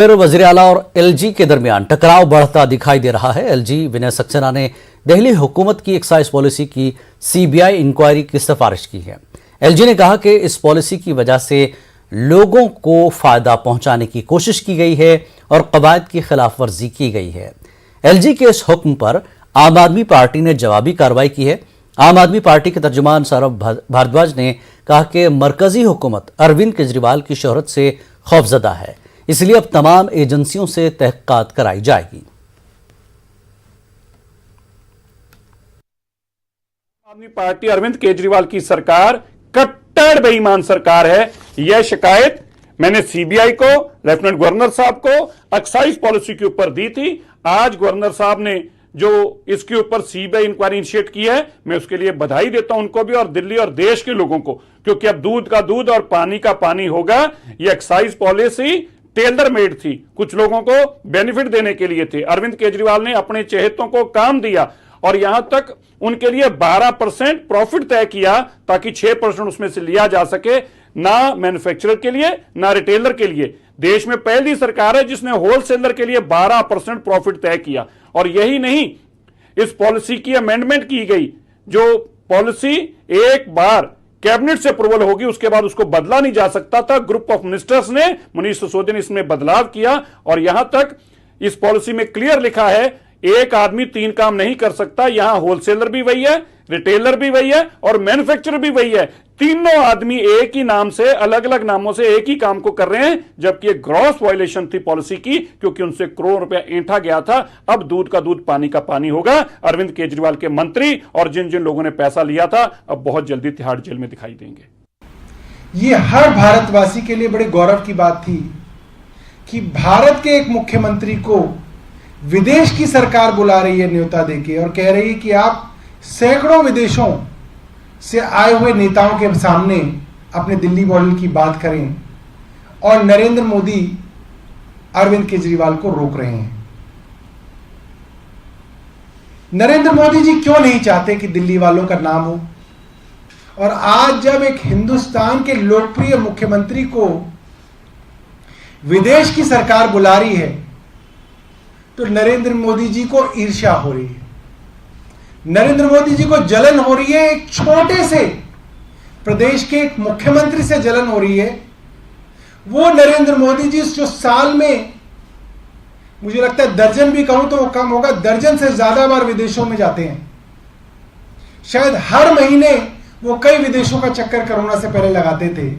फिर वजीर आला और एलजी के दरमियान टकराव बढ़ता दिखाई दे रहा है। एलजी विनय सक्सेना ने दिल्ली हुकूमत की एक्साइज पॉलिसी की सीबीआई इंक्वायरी की सिफारिश की है। एलजी ने कहा कि इस पॉलिसी की वजह से लोगों को फायदा पहुंचाने की कोशिश की गई है और कवायद की खिलाफ वर्जी की गई है। एलजी के इस हुक्म पर आम आदमी पार्टी ने जवाबी कार्रवाई की है। आम आदमी पार्टी के तर्जुमान सौरभ भारद्वाज ने कहा कि मरकजी हुकूमत अरविंद केजरीवाल की शोहरत से खौफजदा है, इसलिए अब तमाम एजेंसियों से तहकीकात कराई जाएगी। आदमी पार्टी अरविंद केजरीवाल की सरकार कट्टर बेईमान सरकार है। यह शिकायत मैंने सीबीआई को, लेफ्टिनेंट गवर्नर साहब को एक्साइज पॉलिसी के ऊपर दी थी। आज गवर्नर साहब ने जो इसके ऊपर सीबीआई इंक्वायरी इनिशिएट की है, मैं उसके लिए बधाई देता हूं उनको भी और दिल्ली और देश के लोगों को, क्योंकि अब दूध का दूध और पानी का पानी होगा। यह एक्साइज पॉलिसी टेलर मेड थी, कुछ लोगों को बेनिफिट देने के लिए थे। अरविंद केजरीवाल ने अपने चहेतों को काम दिया और यहां तक उनके लिए 12% प्रॉफिट तय किया ताकि 6% उसमें से लिया जा सके, ना मैन्युफैक्चरर के लिए ना रिटेलर के लिए। देश में पहली सरकार है जिसने होलसेलर के लिए 12% प्रॉफिट तय किया। और यही नहीं, इस पॉलिसी की अमेंडमेंट की गई। जो पॉलिसी एक बार कैबिनेट से अप्रूवल होगी उसके बाद उसको बदला नहीं जा सकता था। ग्रुप ऑफ मिनिस्टर्स ने, मनीष सिसोदिया ने इसमें बदलाव किया और यहां तक इस पॉलिसी में क्लियर लिखा है एक आदमी 3 काम नहीं कर सकता। यहां होलसेलर भी वही है, रिटेलर भी वही है और मैन्युफैक्चरर भी वही है। तीनों आदमी एक ही नाम से, अलग अलग नामों से एक ही काम को कर रहे हैं, जबकि एक ग्रॉस वायलेशन थी पॉलिसी की, क्योंकि उनसे करोड़ रुपया ऐंठा गया था। अब दूध का दूध पानी का पानी होगा। अरविंद केजरीवाल के मंत्री और जिन जिन लोगों ने पैसा लिया था अब बहुत जल्दी तिहाड़ जेल में दिखाई देंगे। ये हर भारतवासी के लिए बड़े गौरव की बात थी कि भारत के एक मुख्यमंत्री को विदेश की सरकार बुला रही है न्योता देके और कह रही है कि आप सैकड़ों विदेशों से आए हुए नेताओं के सामने अपने दिल्ली मॉडल की बात करें, और नरेंद्र मोदी अरविंद केजरीवाल को रोक रहे हैं। नरेंद्र मोदी जी क्यों नहीं चाहते कि दिल्ली वालों का नाम हो? और आज जब एक हिंदुस्तान के लोकप्रिय मुख्यमंत्री को विदेश की सरकार बुला रही है तो नरेंद्र मोदी जी को ईर्ष्या हो रही है, नरेंद्र मोदी जी को जलन हो रही है। एक छोटे से प्रदेश के एक मुख्यमंत्री से जलन हो रही है। वो नरेंद्र मोदी जी जो साल में, मुझे लगता है दर्जन भी कहूं तो वो कम होगा, दर्जन से ज्यादा बार विदेशों में जाते हैं। शायद हर महीने वो कई विदेशों का चक्कर कोरोना से पहले लगाते थे।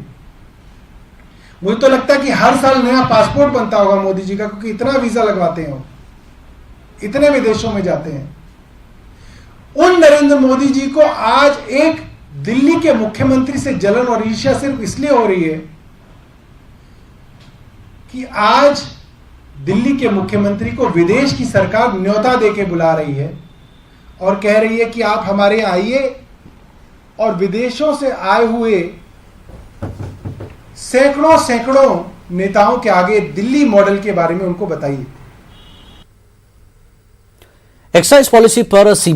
मुझे तो लगता है कि हर साल नया पासपोर्ट बनता होगा मोदी जी का, क्योंकि इतना वीजा लगवाते हैं वो, इतने विदेशों में जाते हैं। उन नरेंद्र मोदी जी को आज एक दिल्ली के मुख्यमंत्री से जलन और ईर्ष्या सिर्फ इसलिए हो रही है कि आज दिल्ली के मुख्यमंत्री को विदेश की सरकार न्योता देके बुला रही है और कह रही है कि आप हमारे यहां आइए और विदेशों से आए हुए सैकड़ों सैकड़ों नेताओं के आगे दिल्ली मॉडल के बारे में उनको बताइए। एक्साइज पॉलिसी पर सीबीआई